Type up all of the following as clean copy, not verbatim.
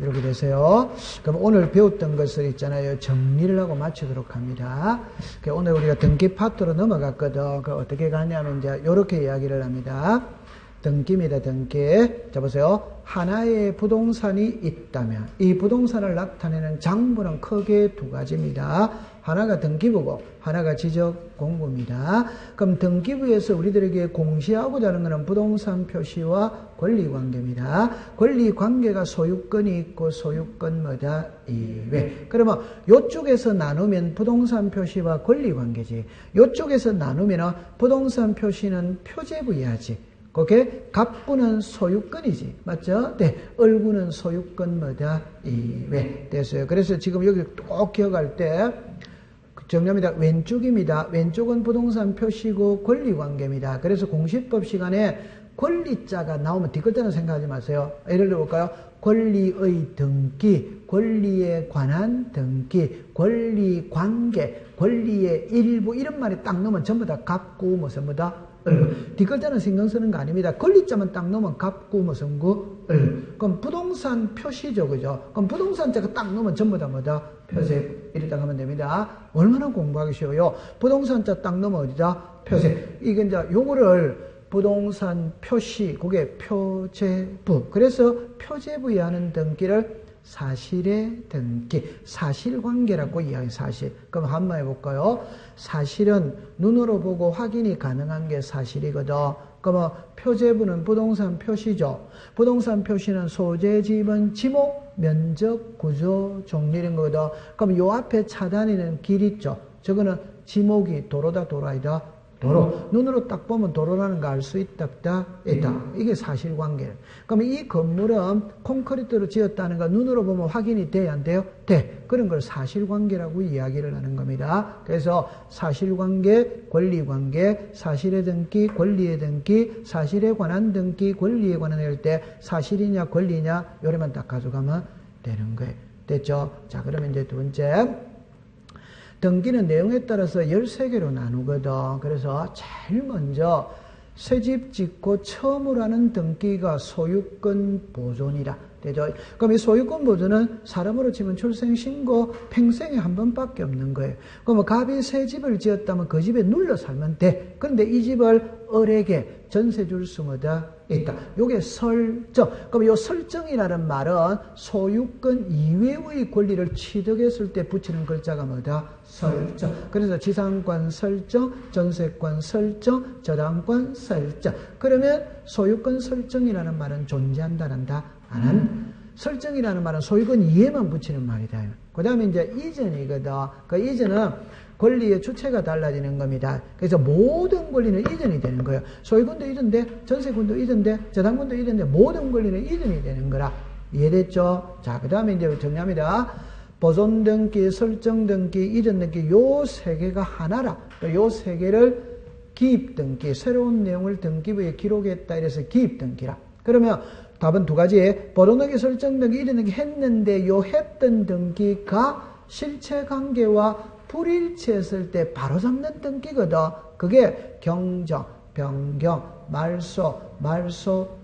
이렇게 되세요. 그럼 오늘 배웠던 것을 있잖아요. 정리를 하고 마치도록 합니다. 오늘 우리가 등기 파트로 넘어갔거든. 그 어떻게 가냐면 이제 이렇게 이야기를 합니다. 등기입니다. 등기. 자 보세요. 하나의 부동산이 있다면 이 부동산을 나타내는 장부는 크게 두 가지입니다. 하나가 등기부고 하나가 지적공고입니다. 그럼 등기부에서 우리들에게 공시하고자 하는 것은 부동산 표시와 권리관계입니다. 권리관계가 소유권이 있고 소유권마다 이외. 그러면 이쪽에서 나누면 부동산 표시와 권리관계지. 이쪽에서 나누면 부동산 표시는 표제부여하지. 그게 갑부는 소유권이지. 맞죠? 네. 을구는 소유권마다 이외. 됐어요. 그래서 지금 여기 꼭 기억할 때 정리합니다. 왼쪽입니다. 왼쪽은 부동산 표시고 권리관계입니다. 그래서 공시법 시간에 권리자가 나오면 뒷글자는 생각하지 마세요. 예를 들어볼까요? 권리의 등기, 권리에 관한 등기, 권리관계, 권리의 일부 이런 말이 딱 넣으면 전부 다 갑구 무슨 뭐다? 뒷글자는 신경 쓰는 거 아닙니다. 권리자만 딱 넣으면 갑구 무슨 구? 그럼 부동산 표시죠. 그죠? 그럼 부동산자가 딱 넣으면 전부 다 뭐다? 표색. 이랬다 하면 됩니다. 얼마나 공부하기 쉬워요? 부동산자 딱 넣으면 어디다? 표색. 이게 이제 요거를 부동산 표시, 그게 표제부. 그래서 표제부에 하는 등기를 사실의 등기, 사실관계라고 이야기 사실. 그럼 한번 해볼까요? 사실은 눈으로 보고 확인이 가능한 게 사실이거든. 그러면 표제부는 부동산 표시죠. 부동산 표시는 소재, 지분, 지목, 면적, 구조, 종류 이런 거거든. 그럼 요 앞에 차단이는 길 있죠. 저거는 지목이 도로다, 도라이다. 도로. 눈으로 딱 보면 도로라는 거 알 수 있다. 이게 사실관계예요. 그러면 이 건물은 콘크리트로 지었다는 거 눈으로 보면 확인이 돼야 안 돼요? 돼. 그런 걸 사실관계라고 이야기를 하는 겁니다. 그래서 사실관계, 권리관계, 사실의 등기, 권리의 등기, 사실에 관한 등기, 권리에 관한 할 때 사실이냐 권리냐 요래만 딱 가져가면 되는 거예요. 됐죠? 자, 그러면 이제 두 번째. 등기는 내용에 따라서 13개로 나누거든. 그래서 제일 먼저 새집 짓고 처음으로 하는 등기가 소유권 보존이라. 되죠? 그럼 이 소유권 보존은 사람으로 치면 출생신고 평생에 한 번밖에 없는 거예요. 그럼 갑이 새 집을 지었다면 그 집에 눌러 살면 돼. 그런데 이 집을 을에게 전세 줄 수마다 있다. 요게 설정. 그럼 요 설정이라는 말은 소유권 이외의 권리를 취득했을 때 붙이는 글자가 뭐다? 설정. 그래서 지상권 설정, 전세권 설정, 저당권 설정. 그러면 소유권 설정이라는 말은 존재한다란다? 안 한? 설정이라는 말은 소유권 이해만 붙이는 말이다. 그 다음에 이제 이전이거든. 그 이전은 권리의 주체가 달라지는 겁니다. 그래서 모든 권리는 이전이 되는 거예요. 소유권도 이전돼, 전세권도 이전돼, 저당권도 이전돼, 모든 권리는 이전이 되는 거라. 이해됐죠? 자, 그 다음에 이제 정리합니다. 보존 등기, 설정 등기, 이전 등기, 요 세 개가 하나라. 요 세 개를 기입 등기, 새로운 내용을 등기부에 기록했다. 이래서 기입 등기라. 그러면 답은 두 가지. 보존 등기, 설정 등기, 이전 등기 했는데 요 했던 등기가 실체 관계와 불일치했을 때 바로 잡는 등기거든. 그게 경정, 변경, 말소,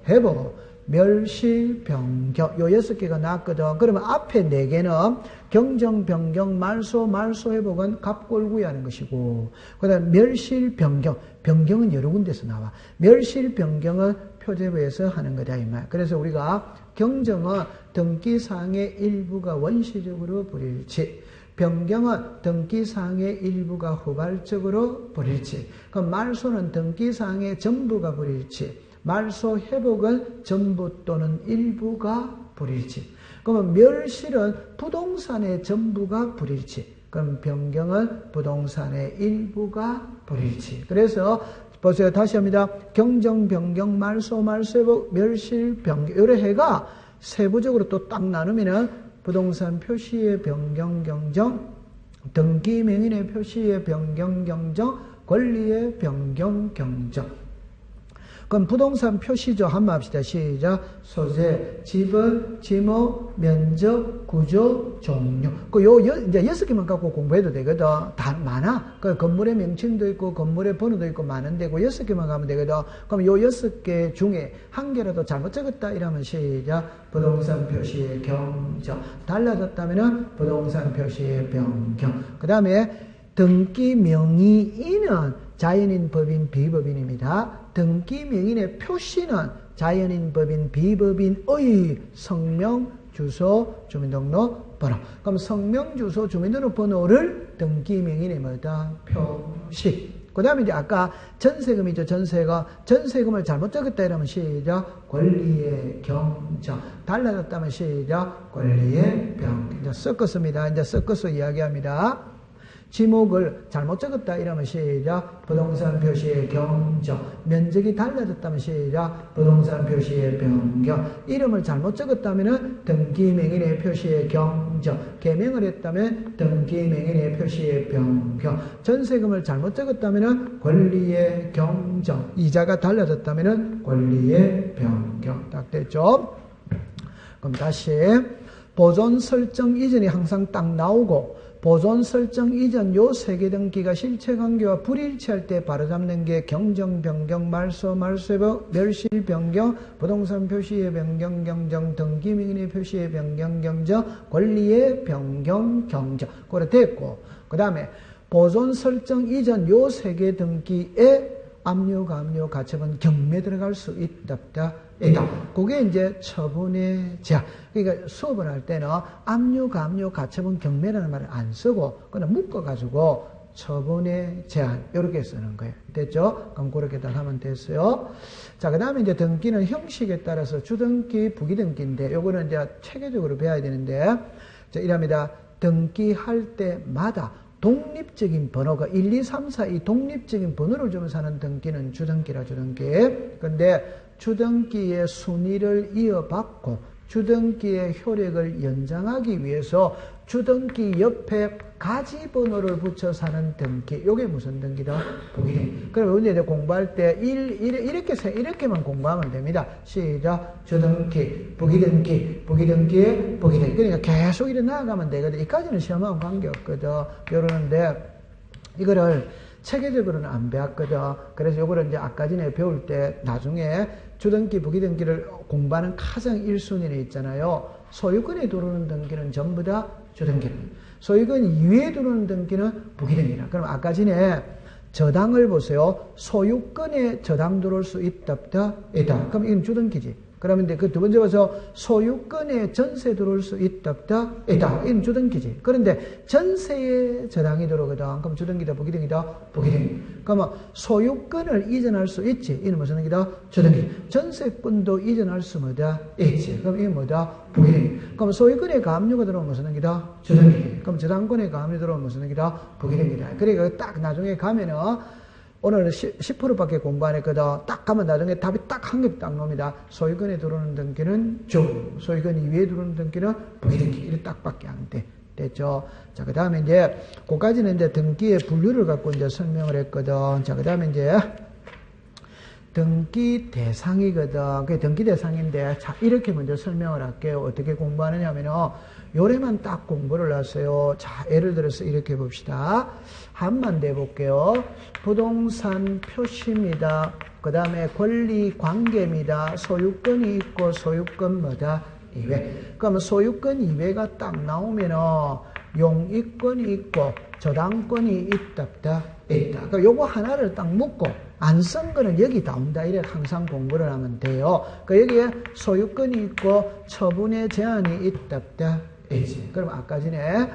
회복, 멸실, 변경 요 6개가 나왔거든. 그러면 앞에 4개는 경정, 변경, 말소, 회복은 갑골구이하는 것이고 그 다음에 멸실, 변경은 여러 군데서 나와. 멸실, 변경은 표제부에서 하는 거다 이 말. 그래서 우리가 경정은 등기사항의 일부가 원시적으로 불일치, 변경은 등기사항의 일부가 후발적으로 불일치. 그럼 말소는 등기사항의 전부가 불일치. 말소 회복은 전부 또는 일부가 불일치. 그러면 멸실은 부동산의 전부가 불일치. 그럼 변경은 부동산의 일부가 불일치. 그래서 보세요. 다시 합니다. 경정, 변경, 말소, 회복, 멸실, 변경. 요래 해가 세부적으로 또 딱 나누면은 부동산 표시의 변경, 경정, 등기 명인의 표시의 변경, 경정, 권리의 변경, 경정. 그럼 부동산 표시죠. 한번 합시다. 시작. 소재, 지분, 지목, 면적, 구조, 종류. 이제 6개만 갖고 공부해도 되거든. 다 많아. 그 건물의 명칭도 있고, 건물의 번호도 있고, 많은데, 그 6개만 가면 되거든. 그럼 요 6개 중에 한 개라도 잘못 적었다. 이러면 시작. 부동산 표시의 경적. 달라졌다면은 부동산 표시의 변경. 그 다음에 등기 명의인은 자연인, 법인, 비법인입니다. 등기 명의인의 표시는 자연인, 법인, 비법인의 성명, 주소, 주민등록 번호. 그럼 성명, 주소, 주민등록 번호를 등기 명의인의 뭐다? 표시. 그 다음에 이제 아까 전세금이죠. 전세금을 잘못 적었다 이러면 시작. 권리의 경정. 달라졌다면 시작. 권리의 변경. 이제 섞었습니다. 이제 섞어서 이야기합니다. 지목을 잘못 적었다 이러면 시작. 부동산 표시의 경정. 면적이 달라졌다면 시작. 부동산 표시의 변경. 이름을 잘못 적었다면 등기명인의 표시의 경정. 개명을 했다면 등기명인의 표시의 변경. 전세금을 잘못 적었다면 권리의 경정. 이자가 달라졌다면 권리의 변경. 딱 됐죠? 그럼 다시 보존 설정 이전이 항상 딱 나오고, 보존 설정 이전 요 3개 등기가 실체관계와 불일치할 때 바로잡는 게 경정, 변경, 말소, 멸실, 변경, 부동산 표시의 변경, 경정, 등기명인의 표시의 변경, 경정, 권리의 변경, 경정. 그래 됐고, 그 다음에 보존 설정 이전 요 3개 등기에 압류, 감류, 가처분, 경매 들어갈 수 있다. 그게 이제 처분의 제한. 그러니까 수업을 할 때는 압류, 감류, 가처분, 경매라는 말을 안 쓰고 그냥 묶어가지고 처분의 제한 이렇게 쓰는 거예요. 됐죠? 그럼 그렇게 딱 하면 됐어요. 자, 그 다음에 이제 등기는 형식에 따라서 주등기, 부기등기인데 요거는 이제 체계적으로 배워야 되는데, 자, 이랍니다. 등기할 때마다 독립적인 번호가 1, 2, 3, 4 이 독립적인 번호를 주면서 하는 등기는 주등기라 주등기. 근데 주등기의 순위를 이어받고 주등기의 효력을 연장하기 위해서 주등기 옆에 가지 번호를 붙여서 하는 등기. 요게 무슨 등기다? 부기등기. 그럼 우리 이제 공부할 때 이렇게만 공부하면 됩니다. 시작. 주등기, 부기등기, 부기등기의 부기등기. 그러니까 계속 이렇게 나아가면 되거든. 이까지는 시험하고 관계없거든. 이러는데 이거를 체계적으로는 안 배웠거든. 그래서 요거를 이제 아까 전에 배울 때 나중에 주등기, 부기등기를 공부하는 가장 1순위에 있잖아요. 소유권에 들어오는 등기는 전부 다 주등기입니다. 소유권 이외에 들어오는 등기는 부기등기라. 그럼 아까 전에 저당을 보세요. 소유권에 저당 들어올 수 있다, 있다. 그럼 이건 주등기지. 그러면 이제 그 두 번째 봐서 소유권에 전세 들어올 수 있다, 있다. 이건 주등기지. 그런데 전세에 저당이 들어오거든. 그럼 주등기다, 부기등기다, 부기등기. 그러면 소유권을 이전할 수 있지. 이는 무슨 등기다? 주등기. 전세권도 이전할 수 뭐다? 있지. 그럼 이게 뭐다? 부기등기. 그럼 소유권에 가압류가 들어오면 무슨 등기다? 주등기. 그럼 저당권에 가압류 들어오면 무슨 등기다? 부기등기다. 그러니까 딱 나중에 가면은 오늘 10%밖에 공부 안 했거든. 딱 가면 나중에 답이 딱 한 개 딱 나옵니다. 소유권에 들어오는 등기는 주, 소유권 이외에 들어오는 등기는 부기등기. 이렇게 딱밖에 안 돼. 됐죠? 자, 그 다음에 이제, 그까지는 이제 등기의 분류를 갖고 이제 설명을 했거든. 자, 그 다음에 이제, 등기 대상이거든. 그게 등기 대상인데, 자, 이렇게 먼저 설명을 할게요. 어떻게 공부하느냐 하면은, 요래만 딱 공부를 하세요. 자, 예를 들어서 이렇게 봅시다. 한번 내볼게요. 부동산 표시입니다. 그 다음에 권리 관계입니다. 소유권이 있고, 소유권 뭐다? 이외. 그러면 소유권 이외가 딱 나오면은, 용익권이 있고, 저당권이 있다. 그러니까 요거 하나를 딱 묶고, 안 쓴 거는 여기 나온다. 이래 항상 공부를 하면 돼요. 그러니까 여기에 소유권이 있고, 처분의 제한이 있다. 있지. 그럼 아까 전에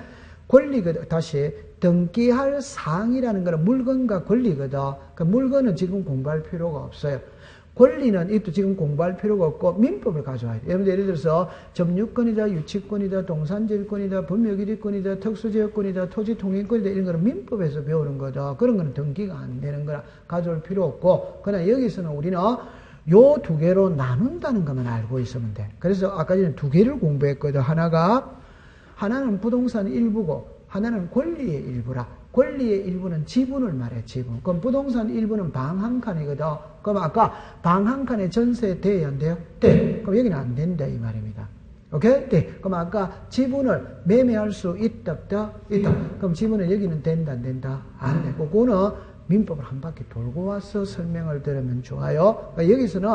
권리거든. 다시 등기할 사항이라는 거는 물건과 권리거든. 그 물건은 지금 공부할 필요가 없어요. 권리는 이것도 지금 공부할 필요가 없고 민법을 가져와야 돼요. 예를 들어서 점유권이다, 유치권이다, 동산질권이다, 분묘기지권이다, 특수지역권이다, 토지통행권이다 이런 거는 민법에서 배우는 거다. 그런 거는 등기가 안 되는 거라 가져올 필요 없고 그러나 여기서는 우리는 요 두 개로 나눈다는 것만 알고 있으면 돼. 그래서 아까 전에 두 개를 공부했거든. 하나는 부동산 일부고 하나는 권리의 일부라. 권리의 일부는 지분을 말해, 지분. 그럼 부동산 일부는 방 한 칸이거든. 그럼 아까 방 한 칸에 전세 돼야 안 돼요? 돼. 그럼 여기는 안 된다, 이 말입니다. 오케이? 네. 그럼 아까 지분을 매매할 수 있다, 없다? 있다. 그럼 지분은 여기는 된다, 안 된다? 안 돼. 그거는 민법을 한 바퀴 돌고 와서 설명을 들으면 좋아요. 그러니까 여기서는,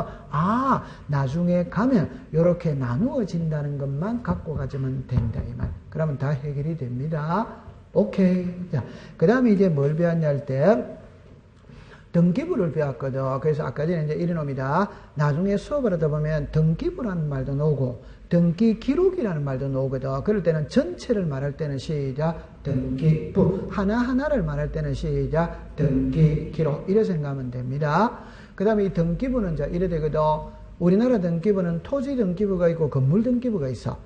나중에 가면 이렇게 나누어진다는 것만 갖고 가지면 된다, 이 말. 그러면 다 해결이 됩니다. 오케이. 자, 그 다음에 이제 뭘 배웠냐 할 때, 등기부를 배웠거든. 그래서 아까 전에 이제 이런 놈이다. 나중에 수업을 하다 보면 등기부라는 말도 나오고, 등기 기록이라는 말도 나오거든. 그럴 때는 전체를 말할 때는 시작, 등기부. 하나하나를 말할 때는 시작, 등기 기록. 이래 생각하면 됩니다. 그 다음에 이 등기부는 이제 이래 되거든. 우리나라 등기부는 토지 등기부가 있고 건물 등기부가 있어.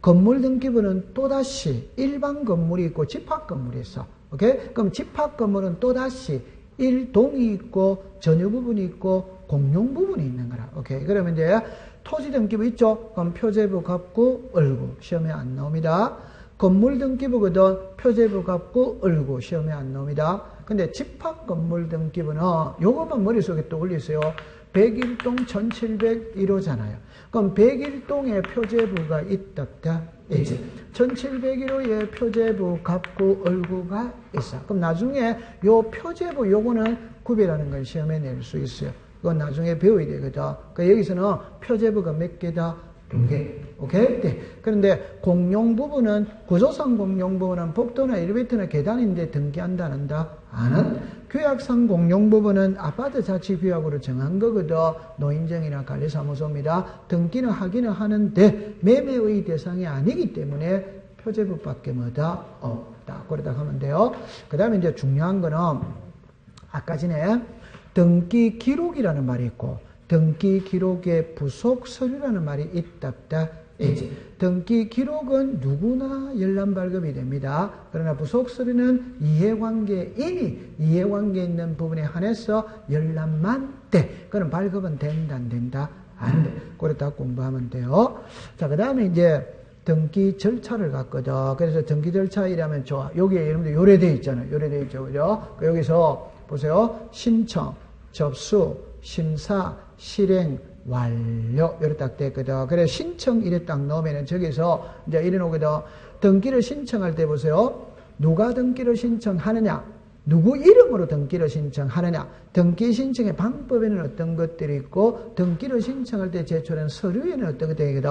건물 등기부는 또다시 일반 건물이 있고 집합 건물이 있어. 오케이? 그럼 집합 건물은 또다시 일동이 있고 전유 부분이 있고 공용 부분이 있는 거라. 오케이? 그러면 이제 토지 등기부 있죠? 그럼 표제부 값고 얼구. 시험에 안 나옵니다. 건물 등기부거든. 표제부 값고 얼구. 시험에 안 나옵니다. 근데 집합 건물 등기부는 요것만 머릿속에 떠올리세요. 101동 1701호잖아요. 그럼 101동에 표제부가 있다. 이제 1701호에 표제부 값고 얼구가 있어. 그럼 나중에 요 표제부 요거는 구별하는 걸 시험에 낼 수 있어요. 그건 나중에 배워야 되거든. 그러니까 여기서는 표제부가 몇 개다? 2개. 오케이? 네. 그런데 공용 부분은, 구조상 공용 부분은 복도나 엘리베이터나 계단인데 등기한다, 안 한다? 안 한다. 규약상 공용 부분은 아파트 자치 규약으로 정한 거거든. 노인정이나 관리사무소입니다. 등기는 하기는 하는데 매매의 대상이 아니기 때문에 표제부밖에 뭐다? 없다. 그러다 하면 돼요. 그 다음에 이제 중요한 거는 아까 전에 등기 기록이라는 말이 있고 등기 기록에 부속 서류라는 말이 있다. 등기 기록은 누구나 열람 발급이 됩니다. 그러나 부속 서류는 이해관계인이 이해관계 있는 부분에 한해서 열람만 돼. 그럼 발급은 된다, 안 된다? 안 돼. 그렇다 공부하면 돼요. 자, 그 다음에 이제 등기 절차를 갖거든. 그래서 등기 절차 이라면 좋아. 여기에 여러분들 요래되어 있잖아요. 요래되어 있죠. 그죠? 여기서 보세요. 신청, 접수, 심사, 실행, 완료. 이렇게 딱 됐거든. 그래서 신청 이래 딱 넣으면은 저기서 이제 이래 놓거든. 등기를 신청할 때 보세요. 누가 등기를 신청하느냐? 누구 이름으로 등기를 신청하느냐? 등기 신청의 방법에는 어떤 것들이 있고, 등기를 신청할 때 제출한 서류에는 어떤 것들이 있거든.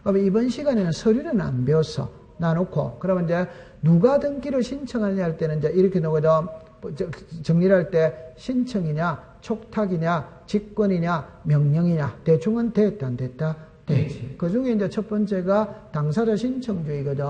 그럼 이번 시간에는 서류는 안 배웠어. 놔놓고. 그러면 이제 누가 등기를 신청하느냐 할 때는 이제 이렇게 놓거든. 정리를 할 때 신청이냐, 촉탁이냐, 직권이냐, 명령이냐. 대충은 됐다, 안 됐다? 되지. 그 중에 이제 첫 번째가 당사자 신청주의거든.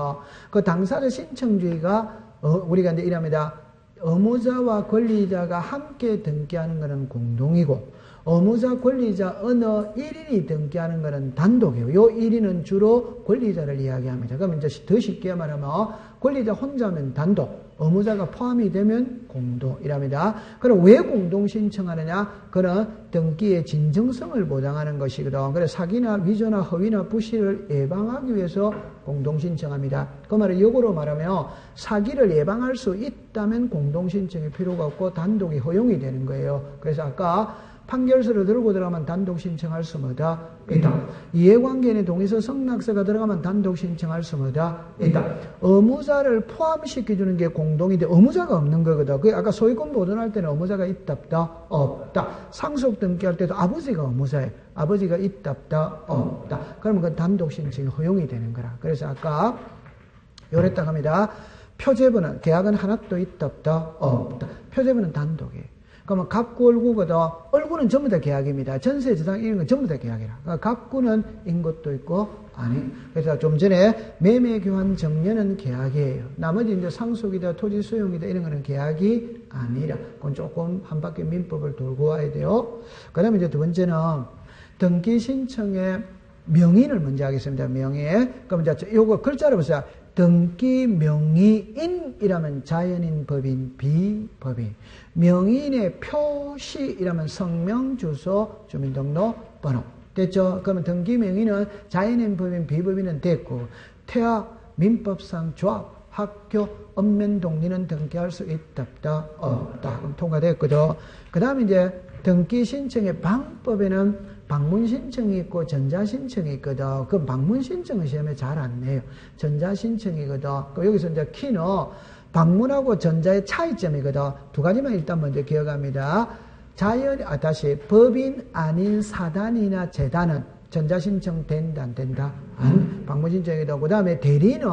그 당사자 신청주의가, 우리가 이제 이랍니다. 의무자와 권리자가 함께 등기하는 것은 공동이고, 의무자, 권리자 어느 1인이 등기하는 것은 단독이에요. 요 1인은 주로 권리자를 이야기합니다. 그러면 이제 더 쉽게 말하면 권리자 혼자면 단독, 의무자가 포함이 되면 공동이랍니다. 그럼 왜 공동 신청하느냐? 그는 등기의 진정성을 보장하는 것이거든. 그래서 사기나 위조나 허위나 부실을 예방하기 위해서 공동 신청합니다. 그 말은 역으로 말하면 사기를 예방할 수 있다면 공동 신청이 필요가 없고 단독이 허용이 되는 거예요. 그래서 아까 판결서를 들고 들어가면 단독 신청할 수 뭐다? 있다. 이해관계인의 동의서 성낙서가 들어가면 단독 신청할 수 뭐다? 있다. 의무자를 포함시켜주는 게 공동인데 의무자가 없는 거거든. 그 아까 소유권 보존할 때는 의무자가 있다, 없다? 없다. 상속 등기할 때도 아버지가 의무자예요. 아버지가 있다, 없다? 없다. 그러면 그 단독 신청이 허용이 되는 거라. 그래서 아까 요랬다 합니다. 표제부는 계약은 하나도 있다, 없다? 없다. 표제부는 단독이에요. 그러면 갑구 얼구거든. 얼구는 전부 다 계약입니다. 전세 저당 이런 건 전부 다 계약이라. 그러니까 갑구는 인 것도 있고 아니. 그래서 좀 전에 매매 교환 정년은 계약이에요. 나머지 이제 상속이다 토지 수용이다 이런 거는 계약이 아니라. 그건 조금 한 바퀴 민법을 돌고 와야 돼요. 그다음에 이제 두 번째는 등기 신청의 명의를 먼저 하겠습니다. 명의. 그럼 이제 요거 글자를 보세요. 등기 명의인이라면 자연인, 법인, 비법인. 명의인의 표시이라면 성명, 주소, 주민등록 번호. 됐죠? 그러면 등기 명의는 자연인, 법인, 비법인은 됐고, 태학, 민법상 조합, 학교, 읍면, 동리는 등기할 수 있다, 없다, 없다. 그럼 통과됐거든. 그 다음에 이제 등기 신청의 방법에는 방문 신청이 있고 전자 신청이 있거든. 그 방문 신청은 시험에 잘 안 내요. 전자 신청이거든. 여기서 이제 키는 방문하고 전자의 차이점이거든. 두 가지만 일단 먼저 기억합니다. 다시 법인 아닌 사단이나 재단은 전자 신청 된다, 안 된다? 방문 신청이다. 그 다음에 대리는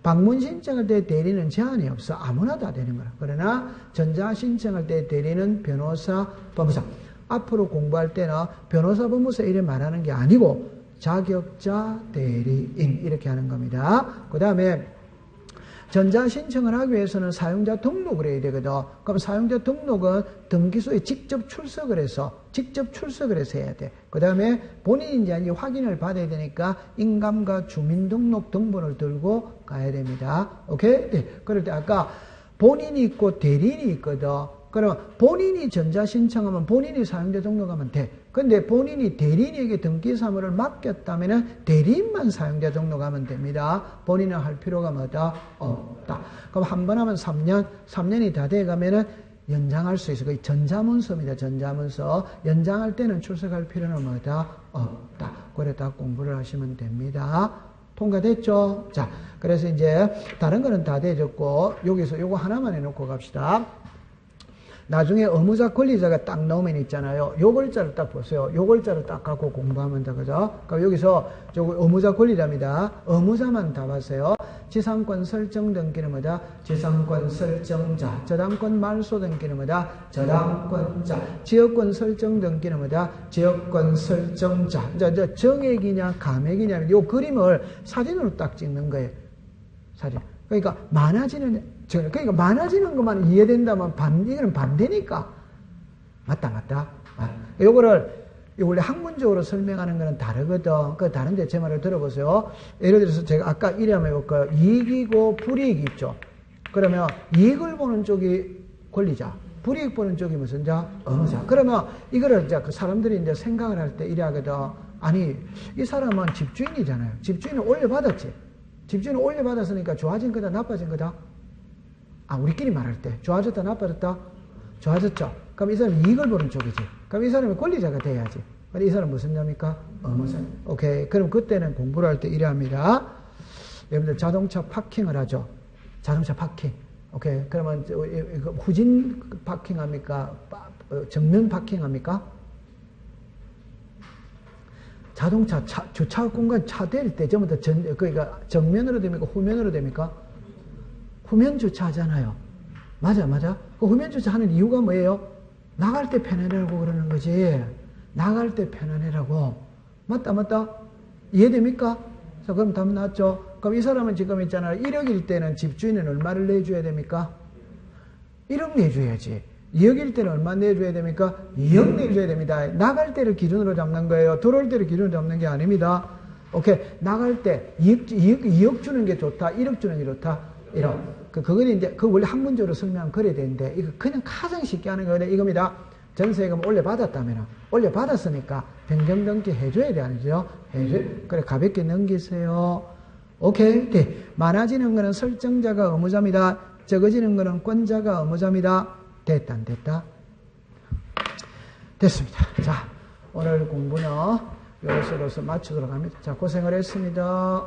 방문 신청할 때 대리는 제한이 없어. 아무나 다 되는 거라. 그러나 전자 신청할 때 대리는 변호사, 법무사. 앞으로 공부할 때는 변호사, 법무사 이래 말하는 게 아니고 자격자, 대리인 이렇게 하는 겁니다. 그 다음에 전자 신청을 하기 위해서는 사용자 등록을 해야 되거든. 그럼 사용자 등록은 등기소에 직접 출석을 해서 해야 돼. 그 다음에 본인인지 아닌지 확인을 받아야 되니까 인감과 주민등록 등본을 들고 가야 됩니다. 오케이? 네. 그럴 때 아까 본인이 있고 대리인이 있거든. 그럼 본인이 전자 신청하면 본인이 사용자 등록하면 돼. 근데 본인이 대리인에게 등기사무를 맡겼다면 대리인만 사용자 등록하면 됩니다. 본인은 할 필요가 뭐다? 없다. 그럼 한 번 하면 3년, 3년이 다 돼가면은 연장할 수 있어. 그 전자문서입니다. 전자문서. 연장할 때는 출석할 필요는 뭐다? 없다. 그래 다 공부를 하시면 됩니다. 통과됐죠? 자, 그래서 이제 다른 거는 다 돼졌고 여기서 요거 하나만 해놓고 갑시다. 나중에 의무자 권리자가 딱 나오면 있잖아요. 요 글자를 딱 보세요. 요 글자를 딱 갖고 공부하면 돼, 그죠? 그럼 여기서 저거 의무자 권리자입니다. 의무자만 다 봤어요. 지상권 설정 등기는 뭐다? 지상권 설정자. 저당권 말소 등기는 뭐다? 저당권자. 지역권 설정 등기는 뭐다? 지역권 설정자. 저 정액이냐 감액이냐 요 그림을 사진으로 딱 찍는 거예요. 사진. 그러니까 많아지는 것만 이해된다면 이거는 반대니까. 맞다. 요거를 원래 학문적으로 설명하는 거는 다르거든. 그 다른데 제 말을 들어보세요. 예를 들어서 제가 아까 이래 한번 해볼까요? 이익이고 불이익이 있죠. 그러면 이익을 보는 쪽이 권리자, 불이익 보는 쪽이 무슨 자? 의무자. 그러면 이거를 이제 그 사람들이 이제 생각을 할 때 이래 하거든. 아니, 이 사람은 집주인이잖아요. 집주인은 올려받았지. 집주인은 올려받았으니까 좋아진 거다, 나빠진 거다? 우리끼리 말할 때 좋아졌다, 나빠졌다? 좋아졌죠. 그럼 이 사람은 이익을 보는 쪽이지. 그럼 이 사람이 권리자가 돼야지. 근데 이 사람은 무슨 자입니까? 의무자. 오케이. 그럼 그때는 공부를 할 때 이래 합니다. 여러분들 자동차 파킹을 하죠. 자동차 파킹. 오케이. 그러면 후진 파킹 합니까? 정면 파킹 합니까? 자동차 주차 공간 차 댈 때 전부 다 그러니까 정면으로 됩니까? 후면으로 됩니까? 후면 주차하잖아요. 맞아. 그 후면 주차하는 이유가 뭐예요? 나갈 때 편안하라고 그러는 거지. 나갈 때 편안하라고. 맞다. 이해됩니까? 자, 그럼 답 나왔죠? 그럼 이 사람은 지금 있잖아요. 1억일 때는 집주인은 얼마를 내줘야 됩니까? 1억 내줘야지. 2억일 때는 얼마 내줘야 됩니까? 2억 내줘야 됩니다. 나갈 때를 기준으로 잡는 거예요. 들어올 때를 기준으로 잡는 게 아닙니다. 오케이. 나갈 때 2억 주는 게 좋다. 1억 주는 게 좋다. 1억. 그건 이제, 원래 학문적으로 설명하면 그래야 되는데, 이거 그냥 가장 쉽게 하는 거는 이겁니다. 전세금 올려받았다면, 올려받았으니까 변경등기 해줘야 돼, 아니죠? 그래, 가볍게 넘기세요. 오케이. 네. 많아지는 거는 설정자가 의무자입니다. 적어지는 거는 권자가 의무자입니다. 됐다, 안 됐다? 됐습니다. 자, 오늘 공부는 여기서로서 마치도록 합니다. 자, 고생을 했습니다.